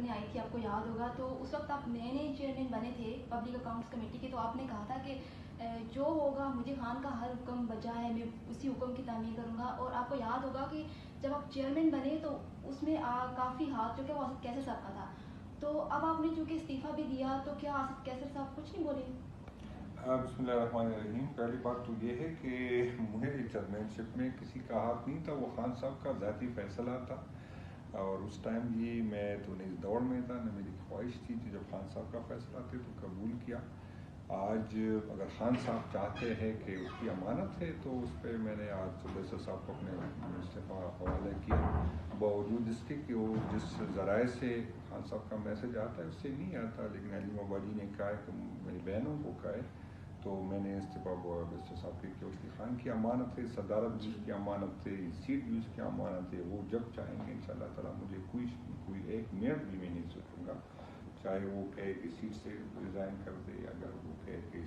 کرنے آئی تھی, آپ کو یاد ہوگا, تو اس وقت آپ نئے نئے چیئرمین بنے تھے پبلک اکاؤنٹس کمیٹی کے, تو آپ نے کہا تھا کہ جو ہوگا مجھے خان کا ہر حکم بجا ہے, میں اسی حکم کی تعمیل کروں گا. اور آپ کو یاد ہوگا کہ جب آپ چیئرمین بنے تو اس میں کافی ہاتھ جو کہ وہ آصف کیسر صاحب کا تھا, تو اب آپ نے چونکہ استعفیٰ بھی دیا, تو کیا آصف کیسر صاحب کچھ نہیں بولے؟ بسم اللہ الرحمن الرحیم. پہلی بات تو یہ ہے کہ میری چیئرمین شپ میں کسی کا ہاتھ نہیں تھا, وہ خان صاحب کا ذاتی فیصلہ تھا, اور اس ٹائم یہ میں تو نہیں دوڑ میں تھا, نہ میری خواہش تھی کہ جب خان صاحب کا فیصلہ تھے تو قبول کیا. آج اگر خان صاحب چاہتے ہیں کہ اس کی امانت ہے تو اس پہ میں نے آج صدر صاحب کو اپنے استعفیٰ حوالہ کیا, باوجود اس کے کہ وہ جس ذرائع سے خان صاحب کا میسج آتا ہے اس سے نہیں آتا, لیکن علیم آبادی نے کہا ہے کہ میری بہنوں کو کہا ہے, تو میں نے استعفیٰ وزیر صاحب کہ اس کی خان کی امانت ہے, صدارت بھی اس کی امانت ہے, سیٹ بھی اس کی امانت ہے, وہ جب چاہیں گے انشاءاللہ تعالیٰ مجھے کوئی ایک منٹ بھی میں نہیں سوچوں گا, چاہے وہ کہے کہ سیٹ سے ریزائن کر دے, اگر وہ کہے کہ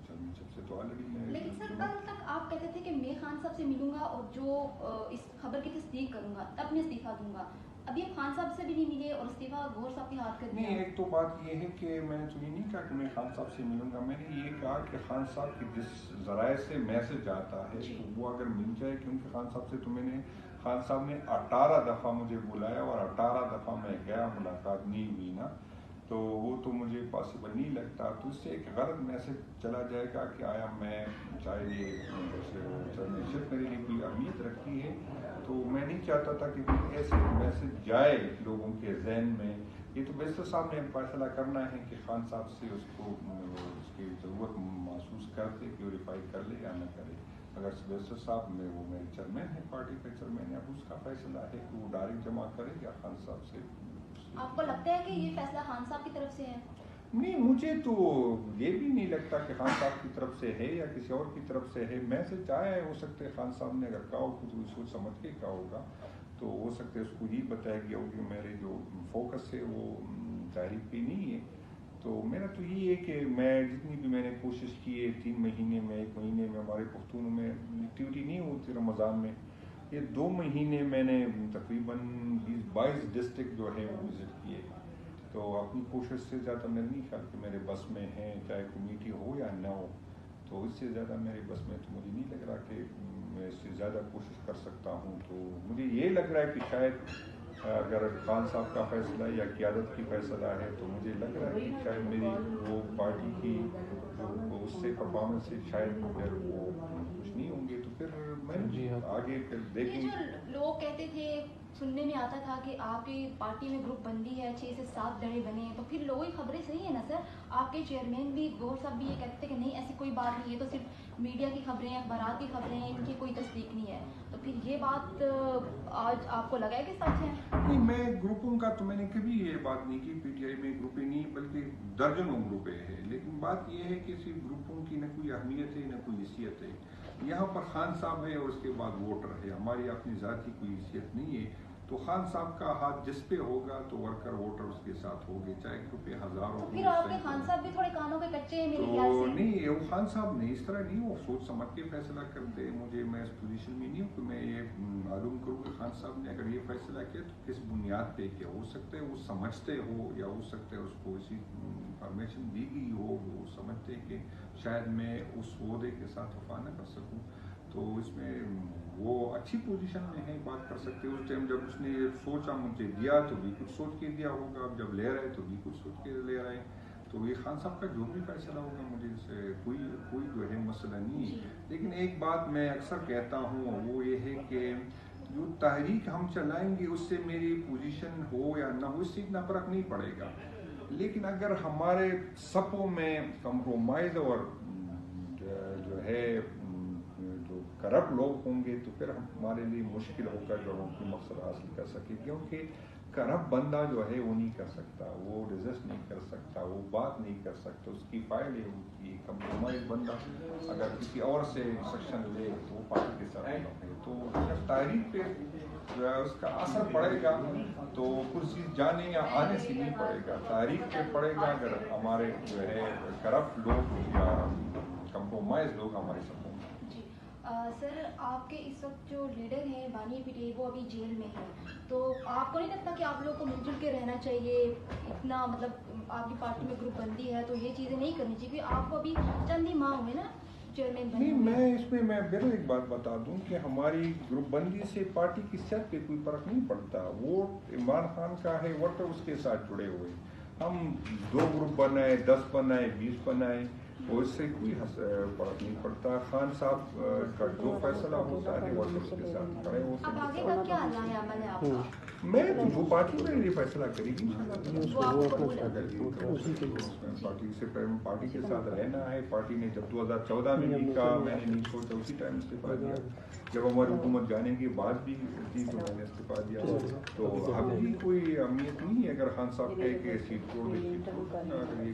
چیئرمین شپ سے تو الگ ہی. لیکن سر کل تک آپ کہتے تھے کہ میں خان صاحب سے ملوں گا اور جو اس خبر کی تصدیق کروں گا تب میں استعفیٰ دوں گا, ابھی آپ خان صاحب سے بھی نہیں ملے اور استعفیٰ گوہر صاحب کے ہاتھ کر دیا. نہیں, ایک تو بات یہ ہے کہ میں نے تو یہ نہیں کہا کہ میں خان صاحب سے ملوں گا, میں نے یہ کہا کہ خان صاحب کی جس ذرائع سے میسج آتا ہے تو وہ اگر مل جائے, کیونکہ خان صاحب سے تو میں نے, خان صاحب نے 18 دفعہ مجھے بلایا اور 18 دفعہ میں گیا, ملاقات نہیں ہوئی نا, تو وہ تو مجھے پاسبل نہیں لگتا. تو اس سے ایک غلط میسج چلا جائے گا کہ آیا میں, چاہے یہ چیئرمین میرے لیے کوئی اہمیت رکھتی ہے, تو میں نہیں چاہتا تھا کہ کوئی ایسے میسج جائے لوگوں کے ذہن میں. یہ تو بیسر صاحب نے فیصلہ کرنا ہے کہ خان صاحب سے اس کو اس کی ضرورت محسوس کرتے پیوریفائی کر لے یا نہ کرے. اگر بیسر صاحب میں, وہ میرے چیئرمین ہے, پارٹی کا چیئرمین ہے, اب اس کا فیصلہ ہے کہ وہ ڈائریکٹ جمع کرے یا خان صاحب سے. آپ کو لگتا ہے کہ یہ فیصلہ خان صاحب کی طرف سے ہے؟ نہیں, مجھے تو یہ بھی نہیں لگتا کہ خان صاحب کی طرف سے ہے یا کسی اور کی طرف سے ہے. میسج آیا ہے, ہو سکتا ہے خان صاحب نے اگر کہا ہو تو سوچ سمجھ کے کہا ہوگا, تو ہو سکتا ہے اس کو یہ بتایا گیا ہو کہ میرے جو فوکس ہے وہ تحریک پہ نہیں ہے. تو میرا تو یہ ہے کہ میں جتنی بھی میں نے کوشش کی ہے 3 مہینے میں, 1 مہینے میں ہمارے پختونوں میں ایکٹیویٹی نہیں ہوتی رمضان میں, یہ 2 مہینے میں نے تقریباً 22 ڈسٹرکٹ جو ہے وہ وزٹ کیے, تو اپنی کوشش سے زیادہ میں نہیں خیال کہ میرے بس میں ہیں, چاہے کمیٹی ہو یا نہ ہو, تو اس سے زیادہ میرے بس میں تو مجھے نہیں لگ رہا کہ میں اس سے زیادہ کوشش کر سکتا ہوں. تو مجھے یہ لگ رہا ہے کہ شاید اگر خان صاحب کا فیصلہ یا قیادت کی فیصلہ ہے تو مجھے لگ رہا ہے کہ شاید میری وہ پارٹی کی جو اس سے پرفارمنس سے شاید پھر وہ کچھ نہیں ہوں گے, تو پھر میں آگے پھر دیکھیں. جو لوگ کہتے تھے, سننے میں آتا تھا کہ آپ کی پارٹی میں گروپ بندی ہے, 6 سے 7 دڑے بنے ہیں, تو پھر لوگوں کی خبریں صحیح ہیں نا سر؟ آپ کے چیئرمین بھی, گوہر صاحب بھی یہ کہتے ہیں کہ نہیں ایسی کوئی بات نہیں ہے, تو صرف میڈیا کی خبریں ہیں, اخبارات کی خبریں ہیں, ان کی کوئی تصدیق نہیں ہے. تو پھر یہ بات آج آپ کو لگا ہے کہ سچ ہے؟ نہیں, میں گروپوں کا تو میں نے کبھی یہ بات نہیں کی, پی ٹی آئی میں گروپیں نہیں بلکہ درجنوں گروپیں ہیں, لیکن بات یہ ہے کہ صرف گروپوں کی نہ کوئی اہمیت ہے نہ کوئی حیثیت ہے. یہاں پر خان صاحب ہے اور اس کے بعد ووٹر ہے, ہماری اپنی ذاتی کوئی حیثیت نہیں ہے. تو خان صاحب کا ہاتھ جس پہ ہوگا تو ورکر ووٹر اس کے ساتھ ہوگے, چاہے روپے ہزاروں. پھر آپ کے خان صاحب بھی تھوڑے کانوں کے کچے ہیں میرے تو خیال سے. نہیں, وہ خان صاحب نہیں, اس طرح نہیں, وہ سوچ سمجھ کے فیصلہ کرتے. مجھے, میں اس پوزیشن میں نہیں ہوں کہ میں یہ معلوم کروں کہ خان صاحب نے اگر یہ فیصلہ کیا تو کس بنیاد پہ کیا. ہو سکتا ہے وہ سمجھتے ہو, یا ہو سکتا ہے اس کو اسی انفارمیشن دی گئی ہو, وہ سمجھتے کہ شاید میں اس عہدے کے ساتھ وفا نہ کر سکوں. تو اس میں وہ اچھی پوزیشن میں ہے, بات کر سکتے. اس ٹائم جب اس نے سوچا مجھے دیا تو بھی کچھ سوچ کے دیا ہوگا, اب جب لے رہے تو بھی کچھ سوچ کے لے رہے. تو یہ خان صاحب کا جو بھی فیصلہ ہوگا مجھے اس سے کوئی جو ہے مسئلہ نہیں ہے. لیکن ایک بات میں اکثر کہتا ہوں, وہ یہ ہے کہ جو تحریک ہم چلائیں گے اس سے میری پوزیشن ہو یا نہ ہو, اس سے اتنا فرق نہیں پڑے گا. لیکن اگر ہمارے سپوں میں کمپرومائز اور جو ہے جو کرپٹ لوگ ہوں گے تو پھر ہمارے لیے مشکل ہوگا جو ہم اپنے مقصد حاصل کر سکیں. کیونکہ کرپٹ بندہ جو ہے وہ نہیں کر سکتا, وہ ریزسٹ نہیں کر سکتا, وہ بات نہیں کر سکتا, اس کی فائل ہے ان کی. کمپرومائز بندہ اگر کسی اور سے انسٹرکشن لے تو وہ پارٹی کے ساتھ ہے. تو اگر تحریک پہ جو ہے اس کا اثر پڑے گا تو کرسی جانے یا آنے سے نہیں پڑے گا, تحریک پہ پڑے گا. اگر ہمارے جو ہے کرپٹ لوگ یا کمپرومائز لوگ ہمارے ساتھ. سر آپ کے اس وقت جو لیڈر ہیں بانی پیٹے وہ ابھی جیل میں ہیں، تو آپ کو نہیں لگتا کہ آپ لوگوں کو مل جل کے رہنا چاہیے؟ اتنا مطلب آپ کی پارٹی میں گروپ بندی ہے تو یہ چیزیں نہیں کرنی چاہیے، کیونکہ آپ کو ابھی چند ہی ماہ ہوئے نا چیئرمین بنے نہیں، ہوئے۔ میں اس میں بالکل ایک بات بتا دوں کہ ہماری گروپ بندی سے پارٹی کی صحت پہ کوئی فرق نہیں پڑتا. ووٹ عمران خان کا ہے، ووٹر اس کے ساتھ جڑے ہوئے. ہم 2 گروپ بنائے، 10 بنائے، 20 بنائے، اور اس سے کوئی فرق نہیں پڑتا. خان صاحب کا جو فیصلہ ہوتا ہے ووٹر اس کے ساتھ کھڑے ہوتے اب ہیں. آگے کا کیا رائے عمل ہے آپ کا؟ میں تو جو پارٹی میں یہ فیصلہ کرے گی انشاءاللہ وہ آپ کو قبول ہے؟ پارٹی کے ساتھ رہنا ہے. پارٹی نے جب 2014 میں بھی کہا، میں نے نہیں سوچا، اسی ٹائم استعفیٰ دیا. جب ہماری حکومت جانے کے بعد بھی تھی تو میں نے استعفیٰ دیا. تو اب بھی کوئی اہمیت نہیں ہے اگر خان صاحب کہے کہ سیٹ چھوڑ دے.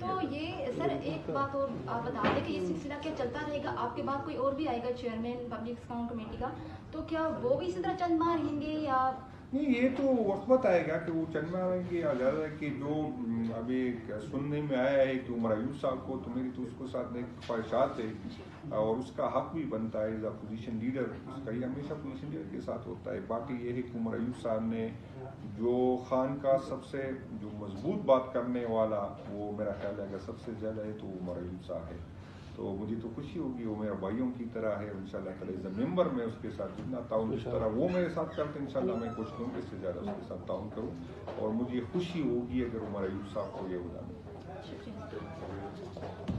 تو یہ سر ایک بات اور آپ بتا دیں کہ یہ سلسلہ کیا چلتا رہے گا؟ آپ کے بعد کوئی اور بھی آئے گا چیئرمین پبلک اکاؤنٹ کمیٹی کا، تو کیا وہ بھی اسی طرح چند ماہ رہیں گے یا؟ نہیں، یہ تو وقت بتائے گا کہ وہ چند ماہ رہیں گے یا زیادہ. کہ جو ابھی سننے میں آیا ہے کہ عمر ایوب صاحب کو، تو میری تو اس کو ساتھ ایک خواہشات ہے اور اس کا حق بھی بنتا ہے ایز اے پوزیشن لیڈر. اس کا یہ ہمیشہ پوزیشن لیڈر کے ساتھ ہوتا ہے. باقی یہ ہے کہ عمر ایوب صاحب نے جو خان کا سب سے جو مضبوط بات کرنے والا، وہ میرا خیال ہے کہ سب سے زیادہ ہے تو عمر ایوب صاحب ہے. تو مجھے تو خوشی ہوگی، وہ میرا بھائیوں کی طرح ہے. انشاءاللہ تعالی ایز اے ممبر میں اس کے ساتھ جتنا تعاون جس طرح وہ میرے ساتھ کرتے ہیں انشاءاللہ میں کوشش کروں کہ اس سے زیادہ اس کے ساتھ تعاون کروں. اور مجھے خوشی ہوگی اگر عمر ایوب صاحب کو یہ ہو جائے. شکریہ.